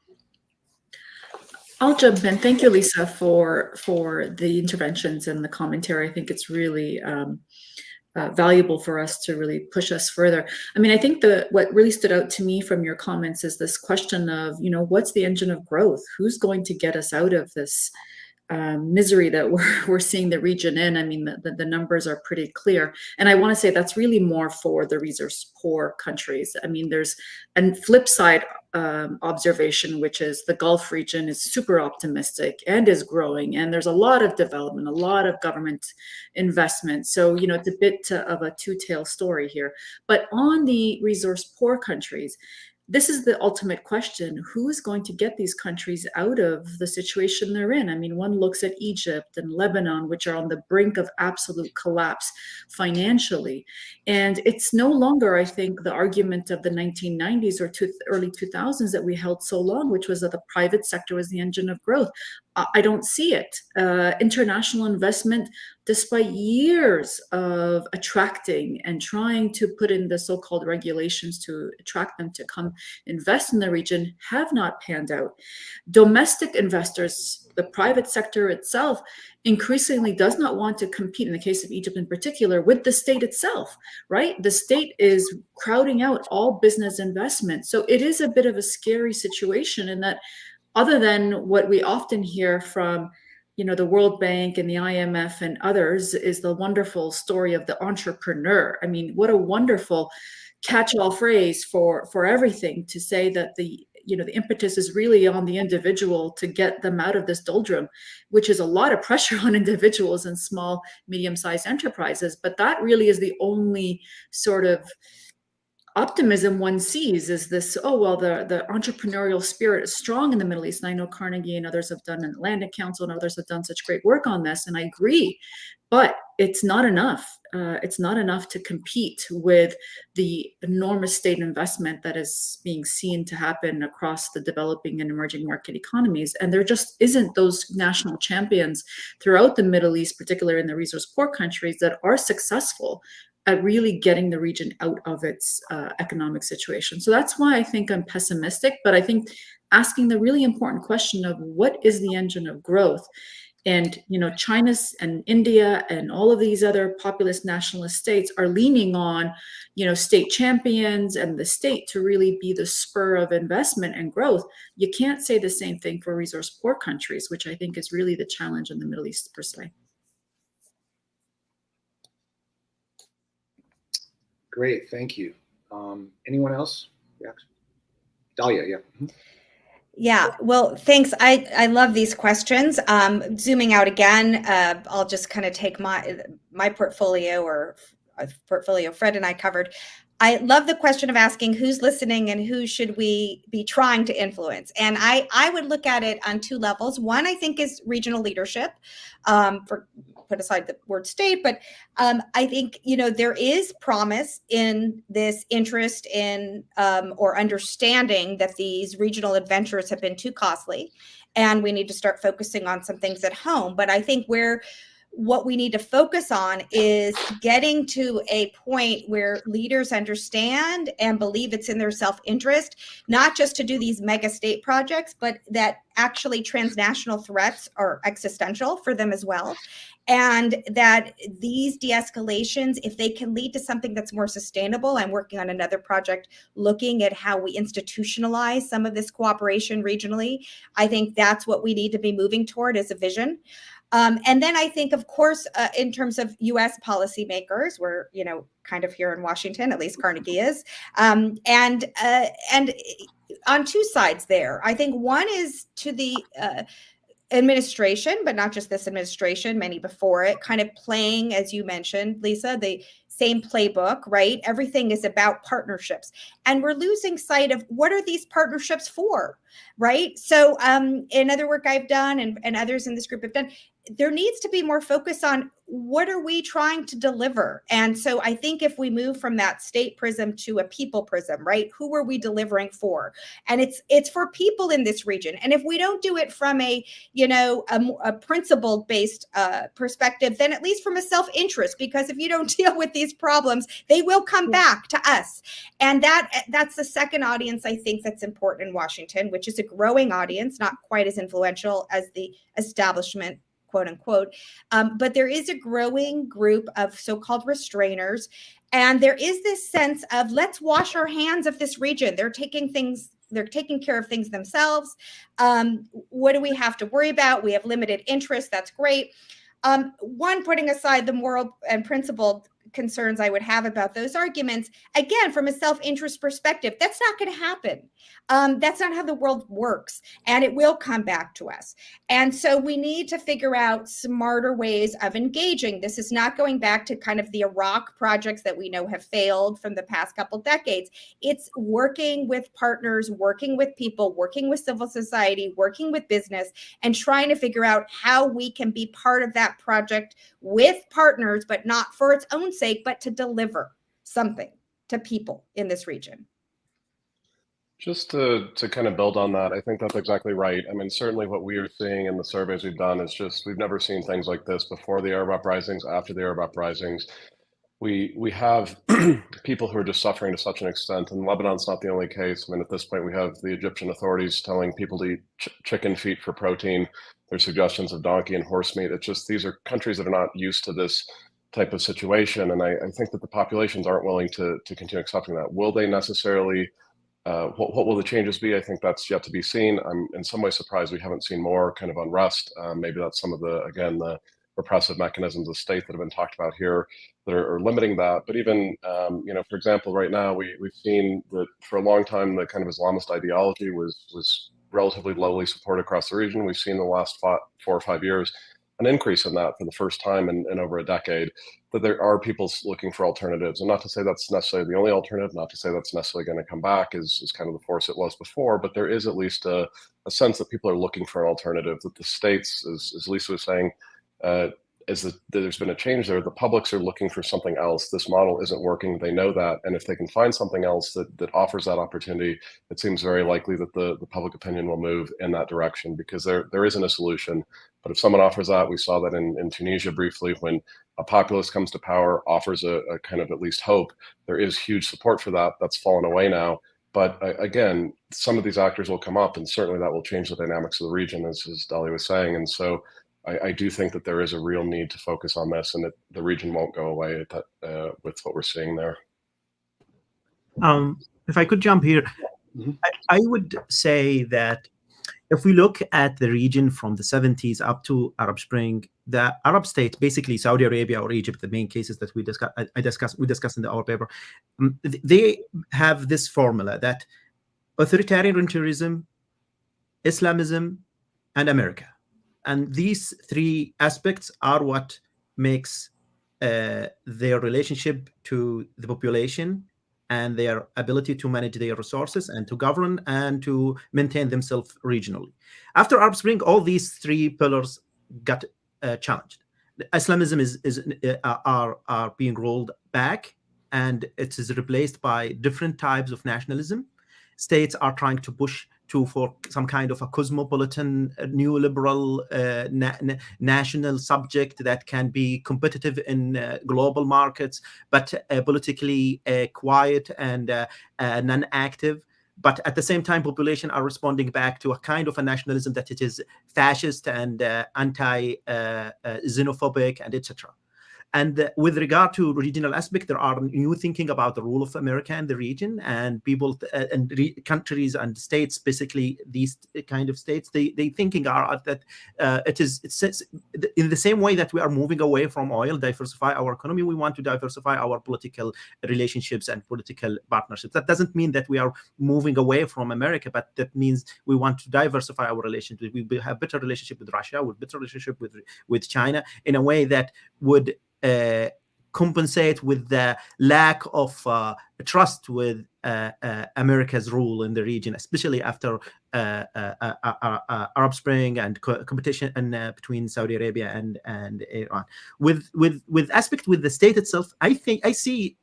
I'll jump in. Thank you, Lisa, for the interventions and the commentary. I think it's really valuable for us to really push us further. I mean, I think what really stood out to me from your comments is this question of, what's the engine of growth? Who's going to get us out of this misery that we're seeing the region in? I mean, the numbers are pretty clear. And I want to say that's really more for the resource poor countries. I mean, there's a flip side observation, which is the Gulf region is super optimistic and is growing. And there's a lot of development, a lot of government investment. So, it's a bit of a two-tailed story here. But on the resource poor countries, this is the ultimate question. Who is going to get these countries out of the situation they're in? I mean, one looks at Egypt and Lebanon, which are on the brink of absolute collapse financially. And it's no longer, I think, the argument of the 1990s or early 2000s that we held so long, which was that the private sector was the engine of growth. I don't see it. International investment, despite years of attracting and trying to put in the so-called regulations to attract them to come invest in the region, have not panned out. Domestic investors, the private sector itself, increasingly does not want to compete, in the case of Egypt in particular, with the state itself, right? The state is crowding out all business investment. So it is a bit of a scary situation in that, other than what we often hear from, the World Bank and the IMF and others, is the wonderful story of the entrepreneur. I mean, what a wonderful catch-all phrase for everything, to say that the impetus is really on the individual to get them out of this doldrum, which is a lot of pressure on individuals and small, medium-sized enterprises. But that really is the only sort of optimism one sees, is this, the entrepreneurial spirit is strong in the Middle East. And I know Carnegie and others have done, an Atlantic Council and others have done such great work on this. And I agree, but it's not enough. It's not enough to compete with the enormous state investment that is being seen to happen across the developing and emerging market economies. And there just isn't those national champions throughout the Middle East, particularly in the resource poor countries, that are successful at really getting the region out of its economic situation. So that's why I think I'm pessimistic, but I think asking the really important question of what is the engine of growth? And, China's and India and all of these other populist nationalist states are leaning on, state champions and the state to really be the spur of investment and growth. You can't say the same thing for resource poor countries, which I think is really the challenge in the Middle East per se. Great, thank you. Anyone else? Yeah. Dahlia, yeah. Mm-hmm. Yeah, well, thanks. I love these questions. Zooming out again, I'll just kind of take my portfolio, or a portfolio Fred and I covered. I love the question of asking who's listening and who should we be trying to influence. And I would look at it on two levels. One, I think, is regional leadership, put aside the word state, but I think, there is promise in this interest in or understanding that these regional adventures have been too costly and we need to start focusing on some things at home. But I think what we need to focus on is getting to a point where leaders understand and believe it's in their self-interest, not just to do these mega state projects, but that actually transnational threats are existential for them as well. And that these de-escalations, if they can lead to something that's more sustainable, I'm working on another project looking at how we institutionalize some of this cooperation regionally. I think that's what we need to be moving toward as a vision. And then I think, of course, in terms of U.S. policymakers, we're, kind of here in Washington, at least Carnegie is, and on two sides there. I think one is to the administration, but not just this administration, many before it, kind of playing, as you mentioned, Lisa, the same playbook, right? Everything is about partnerships. And we're losing sight of what are these partnerships for, right? So in other work I've done and others in this group have done, there needs to be more focus on what are we trying to deliver? And so I think if we move from that state prism to a people prism, right? Who are we delivering for? And it's for people in this region. And if we don't do it from a principle based perspective, then at least from a self-interest, because if you don't deal with these problems, they will come back to us. And that's the second audience I think that's important in Washington, which is a growing audience, not quite as influential as the establishment, quote unquote. But there is a growing group of so-called restrainers. And there is this sense of let's wash our hands of this region. They're taking care of things themselves. What do we have to worry about? We have limited interest. That's great. Putting aside the moral and principled concerns I would have about those arguments, again, from a self-interest perspective, that's not going to happen. That's not how the world works, and it will come back to us. And so we need to figure out smarter ways of engaging. This is not going back to kind of the Iraq projects that we know have failed from the past couple decades. It's working with partners, working with people, working with civil society, working with business, and trying to figure out how we can be part of that project with partners, but not for its own sake, but to deliver something to people in this region. Just to kind of build on that, I think that's exactly right. I mean, certainly what we are seeing in the surveys we've done is just, we've never seen things like this before the Arab uprisings, after the Arab uprisings. We have people who are just suffering to such an extent, and Lebanon's not the only case. I mean, at this point, we have the Egyptian authorities telling people to eat chicken feet for protein. There's suggestions of donkey and horse meat. It's just, these are countries that are not used to this type of situation. And I think that the populations aren't willing to continue accepting that. Will they necessarily, what will the changes be? I think that's yet to be seen. I'm in some ways surprised we haven't seen more kind of unrest. Maybe that's some of the, again, the repressive mechanisms of state that have been talked about here that are limiting that. But even, for example, right now, we've seen that for a long time, the kind of Islamist ideology was relatively lowly supported across the region. We've seen in the last 4 or 5 years an increase in that for the first time in over a decade, that there are people looking for alternatives. And not to say that's necessarily the only alternative, not to say that's necessarily going to come back as kind of the force it was before, but there is at least a sense that people are looking for an alternative, that the states, as Lisa was saying, there's been a change there. The publics are looking for something else. This model isn't working. They know that. And if they can find something else that offers that opportunity, it seems very likely that the public opinion will move in that direction, because there isn't a solution. But if someone offers that, we saw that in Tunisia briefly, when a populist comes to power, offers a kind of at least hope, there is huge support for that. That's fallen away now. But again, some of these actors will come up, and certainly that will change the dynamics of the region, as Dali was saying. And so I do think that there is a real need to focus on this, and that the region won't go away with what we're seeing there. If I could jump here, I would say that if we look at the region from the 70s up to Arab Spring, the Arab states, basically Saudi Arabia or Egypt, the main cases that we discussed in our paper, they have this formula that authoritarianism, Islamism, and America. And these three aspects are what makes their relationship to the population and their ability to manage their resources and to govern and to maintain themselves regionally. After Arab Spring, all these three pillars got challenged. Islamism are being rolled back, and it is replaced by different types of nationalism. States are trying to push for some kind of a cosmopolitan, neoliberal, national subject that can be competitive in global markets, but politically quiet and non-active. But at the same time, population are responding back to a kind of a nationalism that it is fascist and anti-xenophobic and etc. And with regard to regional aspect, there are new thinking about the role of America in the region, and people and countries and states, basically these kind of states, they thinking are that it's in the same way that we are moving away from oil, diversify our economy, we want to diversify our political relationships and political partnerships. That doesn't mean that we are moving away from America, but that means we want to diversify our relationship. We have better relationship with Russia, with better relationship with China, in a way that would compensate with the lack of trust with America's rule in the region, especially after Arab Spring and competition and between Saudi Arabia and Iran. With the state itself, I see.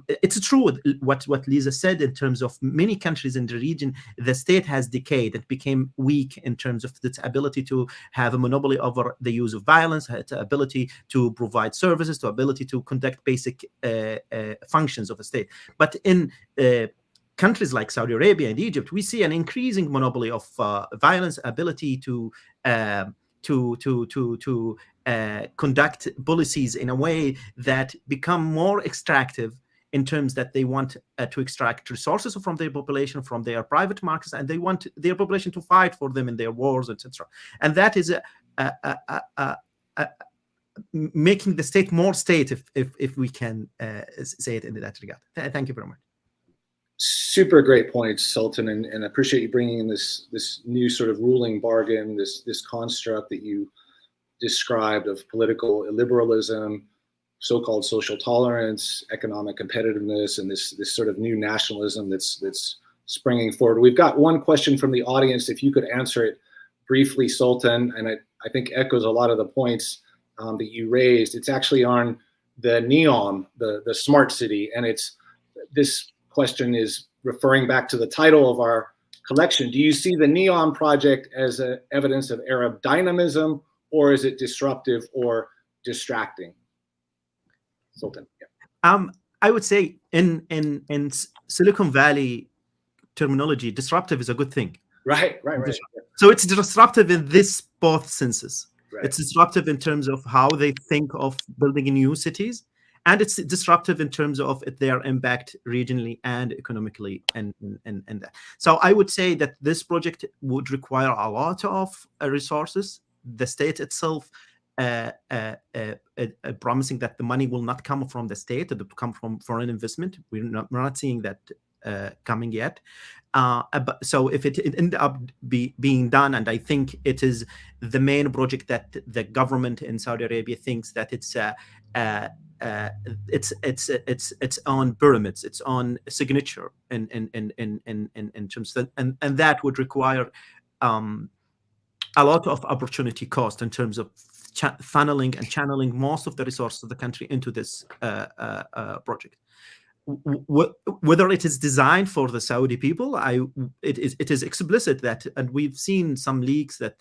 It's true what Lisa said in terms of many countries in the region. The state has decayed. It became weak in terms of its ability to have a monopoly over the use of violence, its ability to provide services, to ability to conduct basic functions of a state. But in countries like Saudi Arabia and Egypt, we see an increasing monopoly of violence, ability to conduct policies in a way that become more extractive, in terms that they want to extract resources from their population, from their private markets, and they want their population to fight for them in their wars, etc. And that is making the state more state, if we can say it in that regard. Thank you very much. Super great points, Sultan, and I appreciate you bringing in this new sort of ruling bargain, this construct that you described of political illiberalism, so-called social tolerance, economic competitiveness, and this sort of new nationalism that's springing forward. We've got one question from the audience. If you could answer it briefly, Sultan, and I think echoes a lot of the points that you raised. It's actually on the NEOM, the smart city, and this question is referring back to the title of our collection. Do you see the NEOM project as evidence of Arab dynamism, or is it disruptive or distracting? Sultan. Yeah. I would say in Silicon Valley terminology, disruptive is a good thing. Right. So it's disruptive in this both senses. Right. It's disruptive in terms of how they think of building new cities, and it's disruptive in terms of their impact regionally and economically, and that. So I would say that this project would require a lot of resources. The state itself promising that the money will not come from the state, it will come from foreign investment. We're not seeing that coming yet. But so if it ended up being done, and I think it is the main project that the government in Saudi Arabia thinks that it's on pyramids, it's on signature in terms of, and that would require a lot of opportunity cost in terms of funneling and channeling most of the resources of the country into this project. Whether it is designed for the Saudi people, it is explicit that, and we've seen some leaks that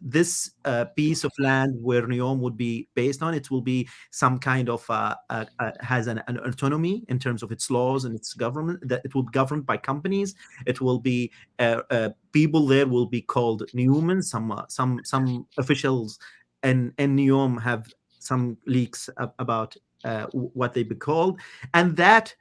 this piece of land where NEOM would be based on, it will be some kind of has an autonomy in terms of its laws and its government, that it will be governed by companies. It will be people there will be called Newmans. Some officials and NEOM have some leaks about what they be called, and that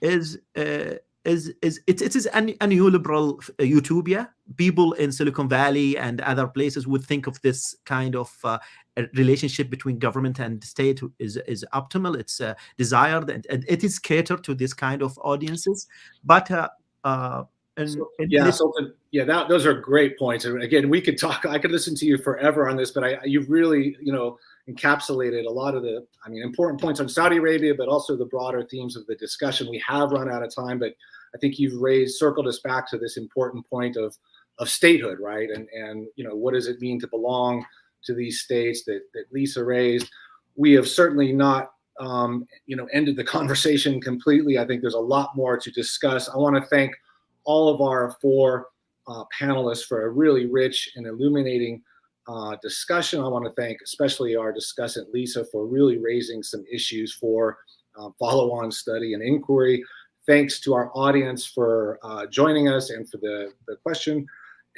is a neoliberal utopia. People in Silicon Valley and other places would think of this kind of relationship between government and state is optimal. It's desired, and it is catered to this kind of audiences. But those are great points. And again, we could talk. I could listen to you forever on this, but you've really, encapsulated a lot of the, important points on Saudi Arabia, but also the broader themes of the discussion. We have run out of time, but I think you've circled us back to this important point of statehood, right? And what does it mean to belong to these states that Lisa raised? We have certainly not, ended the conversation completely. I think there's a lot more to discuss. I want to thank all of our four panelists for a really rich and illuminating discussion. I want to thank especially our discussant Lisa for really raising some issues for follow-on study and inquiry. Thanks to our audience for joining us and for the question.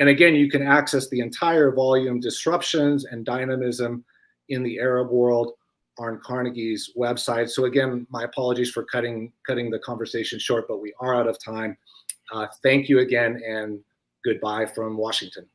And again, you can access the entire volume, Disruptions and Dynamism in the Arab World, on Carnegie's website. So again, my apologies for cutting the conversation short, but we are out of time. Thank you again, and goodbye from Washington.